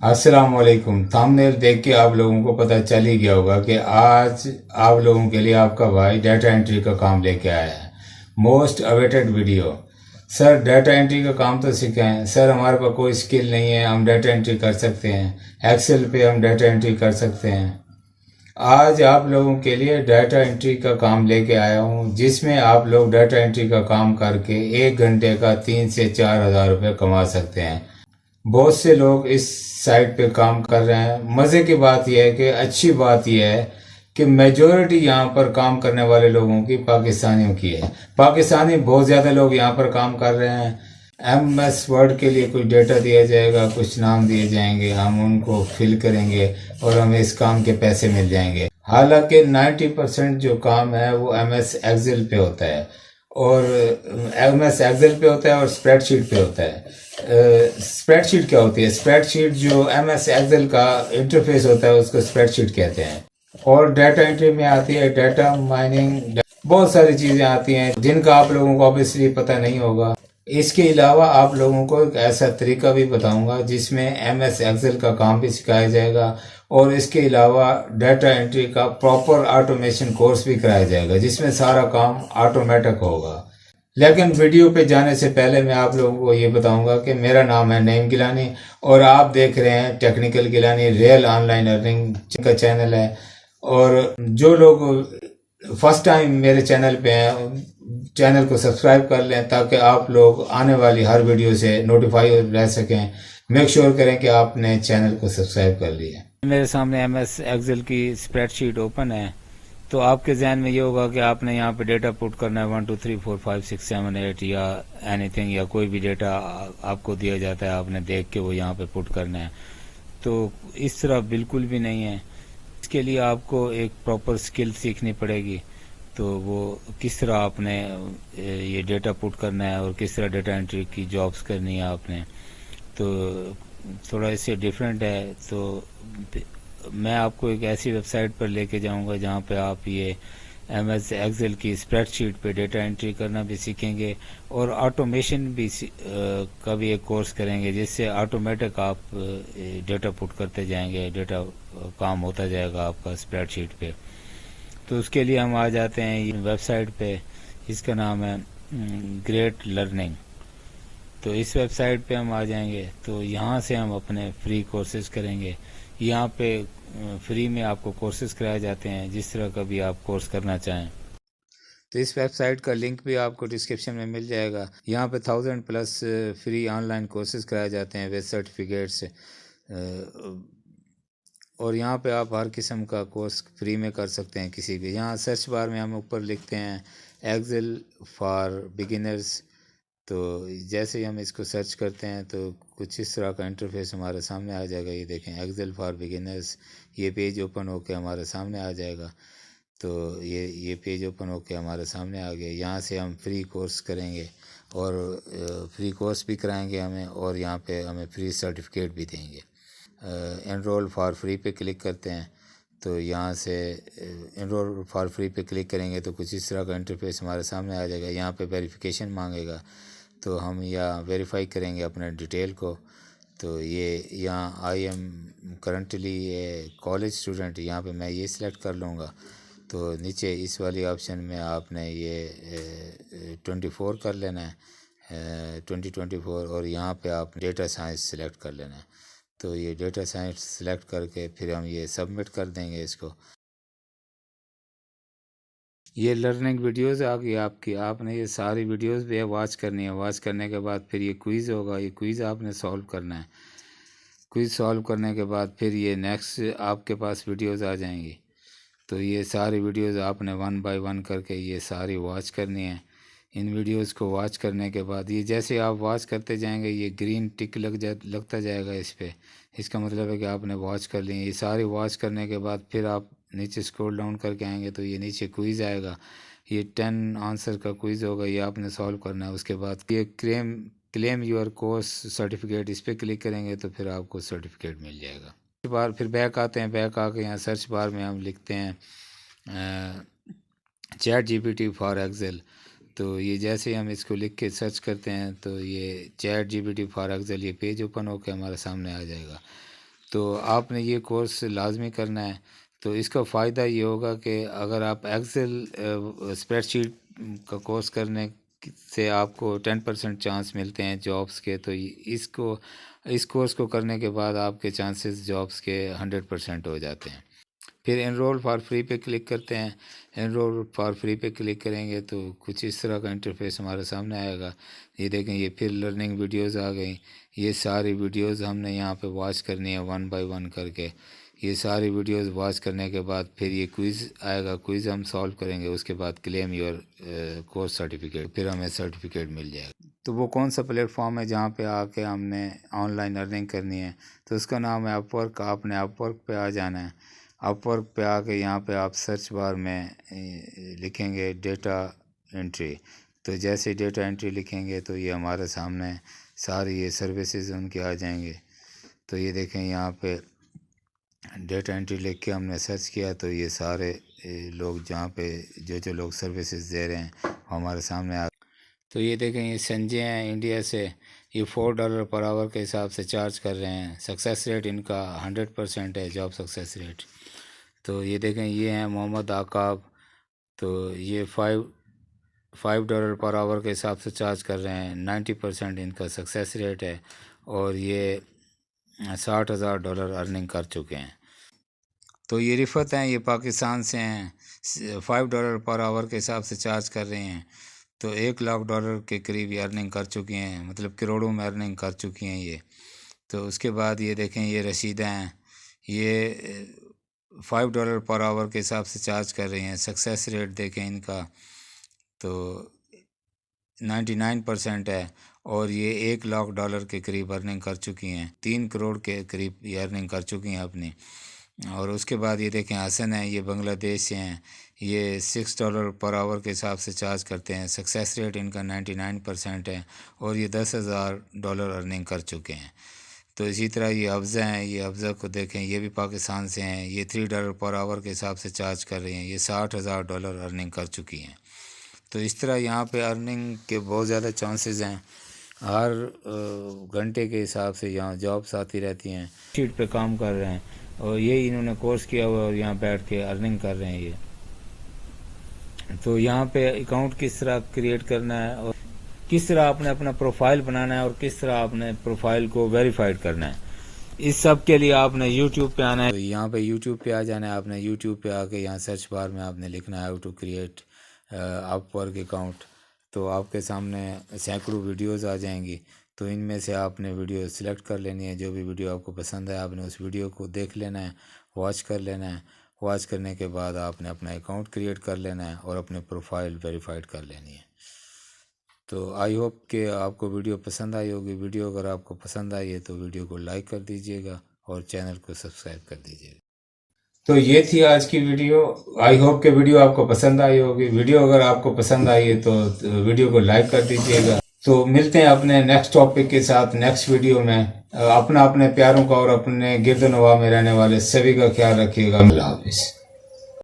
अस्सलाम वालेकुम। थंबनेल देख के आप लोगों को पता चल ही गया होगा कि आज आप लोगों के लिए आपका भाई डाटा एंट्री का काम लेके आया है। Most awaited video. Sir data entry का काम तो सिखाएं। सर हमारे पास कोई स्किल नहीं है, हम डाटा एंट्री कर सकते हैं, एक्सेल पे हम डाटा एंट्री कर सकते हैं। आज आप लोगों के लिए डाटा एंट्री का काम लेके आया हूँ, जिसमें आप लोग डाटा एंट्री का काम करके 1 घंटे का 3 से 4 हज़ार रुपये कमा सकते हैं। बहुत से लोग इस साइट पे काम कर रहे हैं। मज़े की बात यह है कि अच्छी बात यह है कि मेजोरिटी यहाँ पर काम करने वाले लोगों की पाकिस्तानियों की है। पाकिस्तानी बहुत ज़्यादा लोग यहाँ पर काम कर रहे हैं। MS वर्ड के लिए कुछ डेटा दिया जाएगा, कुछ नाम दिए जाएंगे, हम उनको फिल करेंगे और हमें इस काम के पैसे मिल जाएंगे। हालांकि 90% जो काम है वो MS एक्सेल पे होता है, और MS एक्सेल पे होता है और स्प्रेडशीट पे होता है। स्प्रेडशीट क्या होती है? स्प्रेडशीट जो MS एक्सेल का इंटरफेस होता है उसको स्प्रेडशीट कहते हैं। और डाटा एंट्री में आती है डाटा माइनिंग, बहुत सारी चीज़ें आती हैं जिनका आप लोगों को ऑब्वियसली पता नहीं होगा। इसके अलावा आप लोगों को एक ऐसा तरीका भी बताऊंगा जिसमें MS एक्सेल का काम भी सिखाया जाएगा, और इसके अलावा डाटा एंट्री का प्रॉपर ऑटोमेशन कोर्स भी कराया जाएगा जिसमें सारा काम ऑटोमेटिक होगा। लेकिन वीडियो पे जाने से पहले मैं आप लोगों को ये बताऊंगा कि मेरा नाम है नईम गिलानी और आप देख रहे हैं technical Gilani, real online earning का चैनल है। और जो लोग फर्स्ट टाइम मेरे चैनल पे हैं, चैनल को सब्सक्राइब कर लें ताकि आप लोग आने वाली हर वीडियो से नोटिफाई रह सकें। मेक श्योर करें कि आपने चैनल को सब्सक्राइब कर लिया। मेरे सामने MS एक्सेल की स्प्रेडशीट ओपन है। तो आपके जहन में ये होगा कि आपने यहाँ पे डेटा पुट करना है 1 2 3 4 5 6 7 8 या एनीथिंग, या कोई भी डेटा आपको दिया जाता है आपने देख के वो यहाँ पे पुट करना है। तो इस तरह बिल्कुल भी नहीं है। इसके लिए आपको एक प्रॉपर स्किल सीखनी पड़ेगी। तो वो किस तरह आपने ये डेटा पुट करना है और किस तरह डेटा एंट्री की जॉब्स करनी है आपने, तो थोड़ा इससे डिफरेंट है। तो मैं आपको एक ऐसी वेबसाइट पर लेके जाऊंगा जहां पे आप ये MS एक्सेल की स्प्रेडशीट पे डेटा एंट्री करना भी सीखेंगे और ऑटोमेशन भी का भी एक कोर्स करेंगे, जिससे ऑटोमेटिक आप डेटा पुट करते जाएंगे, डेटा काम होता जाएगा आपका स्प्रेडशीट पे। तो उसके लिए हम आ जाते हैं ये वेबसाइट पे, इसका नाम है ग्रेट लर्निंग। तो इस वेबसाइट पे हम आ जाएंगे तो यहाँ से हम अपने फ्री कोर्सेज करेंगे। यहाँ पे फ्री में आपको कोर्सेज कराए जाते हैं जिस तरह का भी आप कोर्स करना चाहें। तो इस वेबसाइट का लिंक भी आपको डिस्क्रिप्शन में मिल जाएगा। यहाँ पे 1000+ फ्री ऑनलाइन कोर्सेज कराए जाते हैं विद सर्टिफिकेट्स, और यहाँ पे आप हर किस्म का कोर्स फ्री में कर सकते हैं किसी भी। यहाँ सर्च बार में हम ऊपर लिखते हैं एक्सेल फॉर बिगिनर्स। तो जैसे ही हम इसको सर्च करते हैं तो कुछ इस तरह का इंटरफेस हमारे सामने आ जाएगा। ये देखें एक्सेल फॉर बिगिनर्स, ये पेज ओपन होकर हमारे सामने आ जाएगा। तो ये पेज ओपन होकर हमारे सामने आ गया। यहाँ से हम फ्री कोर्स करेंगे और फ्री कोर्स भी कराएंगे हमें, और यहाँ पे हमें फ्री सर्टिफिकेट भी देंगे। एनरोल फॉर फ्री पे क्लिक करते हैं तो यहाँ से एनरोल फॉर फ्री पे क्लिक करेंगे तो कुछ इस तरह का इंटरफेस हमारे सामने आ जाएगा। यहाँ पे वेरिफिकेशन मांगेगा तो हम यहाँ वेरीफाई करेंगे अपने डिटेल को। तो ये यहाँ I am currently A college student, यहाँ पे मैं ये सिलेक्ट कर लूँगा। तो नीचे इस वाली ऑप्शन में आपने ये 24 कर लेना है, 2024, और यहाँ पे आप डेटा साइंस सिलेक्ट कर लेना है। तो ये डेटा साइंस सिलेक्ट करके फिर हम ये सबमिट कर देंगे इसको। ये लर्निंग वीडियोस आ गई आपकी, आपने ये सारी वीडियोस भी वॉच करनी है। वॉच करने के बाद फिर ये क्विज़ होगा, ये क्विज़ आपने सॉल्व करना है। क्विज़ सॉल्व करने के बाद फिर ये नेक्स्ट आपके पास वीडियोस आ जाएंगी। तो ये सारी वीडियोस आपने 1 बाय 1 करके ये सारी वॉच करनी है। इन वीडियोस को वॉच करने के बाद ये जैसे आप वॉच करते जाएंगे ये ग्रीन टिक लगता जाएगा इस पर। इसका मतलब है कि आपने वॉच कर ली। ये सारी वॉच करने के बाद फिर आप नीचे स्क्रॉल डाउन करके आएंगे तो ये नीचे क्विज़ आएगा। ये 10 आंसर का क्विज़ होगा, ये आपने सॉल्व करना है। उसके बाद ये क्लेम योर कोर्स सर्टिफिकेट, इस पर क्लिक करेंगे तो फिर आपको सर्टिफिकेट मिल जाएगा। बार फिर बैक आते हैं। बैक आके यहाँ सर्च बार में हम लिखते हैं ChatGPT फॉर एक्सेल। तो ये जैसे ही हम इसको लिख के सर्च करते हैं तो ये ChatGPT फॉर एक्सेल ये पेज ओपन होकर हमारे सामने आ जाएगा। تو آپ نے یہ کورس لازمی کرنا ہے۔ تو اس کا فائدہ یہ ہوگا کہ اگر آپ ایکسل اسپریڈ شیٹ کا کورس کرنے سے آپ کو 10% چانس ملتے ہیں جابس کے، تو اس کورس کو کرنے کے بعد آپ کے چانسز جابس کے 100% ہو جاتے ہیں۔ پھر انرول فار فری پہ کلک کرتے ہیں۔ انرول فار فری پہ کلک کریں گے تو کچھ اس طرح کا انٹرفیس ہمارے سامنے آئے گا۔ یہ دیکھیں، یہ پھر لرننگ ویڈیوز آ گئیں۔ یہ ساری ویڈیوز ہم نے یہاں پہ واچ کرنی ہے 1 by 1 کر کے۔ یہ ساری ویڈیوز واچ کرنے کے بعد پھر یہ کوئز آئے گا، کوئز ہم سالو کریں گے، اس کے بعد کلیم یور کورس سرٹیفکیٹ، پھر ہمیں سرٹیفکیٹ مل جائے گا۔ تو وہ کون سا پلیٹ فارم ہے جہاں پہ آ کے ہم نے آن لائن ارننگ کرنی ہے؟ تو اس کا نام ہے اپ ورک۔ آپ نے اپ ورک پہ آ جانا ہے۔ اپ ورک پہ آ کے یہاں پہ آپ سرچ بار میں لکھیں گے ڈیٹا انٹری۔ تو جیسے ڈیٹا انٹری لکھیں گے تو یہ ہمارے سامنے ساری یہ سروسز ان کے آ جائیں گے۔ تو یہ دیکھیں، یہاں پہ ڈیٹا انٹری لکھ کے ہم نے سرچ کیا تو یہ سارے لوگ جہاں پہ جو لوگ سروسز دے رہے ہیں ہمارے سامنے آ۔ تو یہ دیکھیں، یہ سنجے ہیں انڈیا سے، یہ $4 پر آور کے حساب سے چارج کر رہے ہیں۔ سکسیس ریٹ ان کا 100% ہے، جاب سکسیس ریٹ۔ تو یہ دیکھیں، یہ ہیں محمد عقاب، تو یہ $5 پر آور کے حساب سے چارج کر رہے ہیں، 90% ان کا سکسیس ریٹ ہے، اور یہ $60,000 ارننگ کر چکے ہیں۔ تو یہ رفت ہیں، یہ پاکستان سے ہیں، $5 پر آور کے حساب سے چارج کر رہے ہیں، تو $1,00,000 کے قریب یہ ارننگ کر چکی ہیں، مطلب کروڑوں میں ارننگ کر چکی ہیں یہ۔ تو اس کے بعد یہ دیکھیں، یہ رشیدہ ہیں، یہ $5 پر آور کے حساب سے چارج کر رہی ہیں۔ سکسیس ریٹ دیکھیں ان کا تو 99% ہے، اور یہ $1,00,000 کے قریب ارننگ کر چکی ہیں، 3 کروڑ کے قریب یہ ارننگ کر چکی ہیں اپنی۔ اور اس کے بعد یہ دیکھیں حسن ہیں، یہ بنگلہ دیش سے ہیں، یہ $6 پر آور کے حساب سے چارج کرتے ہیں، سکسیس ریٹ ان کا 99% ہے، اور یہ $10,000 ارننگ کر چکے ہیں۔ تو اسی طرح یہ افضہ ہیں، یہ افضہ کو دیکھیں، یہ بھی پاکستان سے ہیں، یہ $3 پر آور کے حساب سے چارج کر رہے ہیں، یہ $60,000 ارننگ کر چکی ہیں۔ تو اس طرح یہاں پہ ارننگ کے بہت زیادہ چانسز ہیں، ہر گھنٹے کے حساب سے یہاں جابس آتی رہتی ہیں۔ شیٹ پہ کام کر رہے ہیں، اور یہی انہوں نے کورس کیا ہوا ہے، اور یہاں بیٹھ کے ارننگ کر رہے ہیں یہ۔ تو یہاں پہ اکاؤنٹ کس طرح کریٹ کرنا ہے، اور کس طرح آپ نے اپنا پروفائل بنانا ہے، اور کس طرح آپ نے پروفائل کو ویریفائڈ کرنا ہے، اس سب کے لیے آپ نے یوٹیوب پہ آنا ہے۔ تو یہاں پہ یوٹیوب پہ آ جانا ہے آپ نے۔ یوٹیوب پہ آ کے یہاں سرچ بار میں آپ نے لکھنا ہے how to create Upwork account. تو آپ کے سامنے سینکڑوں ویڈیوز آ جائیں گی، تو ان میں سے آپ نے ویڈیو سلیکٹ کر لینی ہے۔ جو بھی ویڈیو آپ کو پسند ہے آپ نے اس ویڈیو کو دیکھ لینا ہے، واچ کر لینا ہے۔ واچ کرنے کے بعد آپ نے اپنا اکاؤنٹ کریٹ کر لینا ہے، اور اپنے پروفائل ویریفائڈ کر لینی ہے۔ تو آئی ہوپ کہ آپ کو ویڈیو پسند آئی ہوگی۔ ویڈیو اگر آپ کو پسند آئی ہے تو ویڈیو کو لائک کر دیجئے گا، اور چینل کو سبسکرائب کر دیجئے گا۔ تو یہ تھی آج کی ویڈیو۔ آئی ہوپ کہ ویڈیو آپ کو پسند آئی ہوگی۔ ویڈیو اگر آپ کو پسند آئی ہے تو ویڈیو کو لائک کر دیجئے گا۔ تو ملتے ہیں اپنے نیکسٹ ٹاپک کے ساتھ نیکسٹ ویڈیو میں۔ اپنے پیاروں کا اور اپنے گرد و نواح میں رہنے والے سبھی کا خیال رکھیے گا۔ اللہ حافظ۔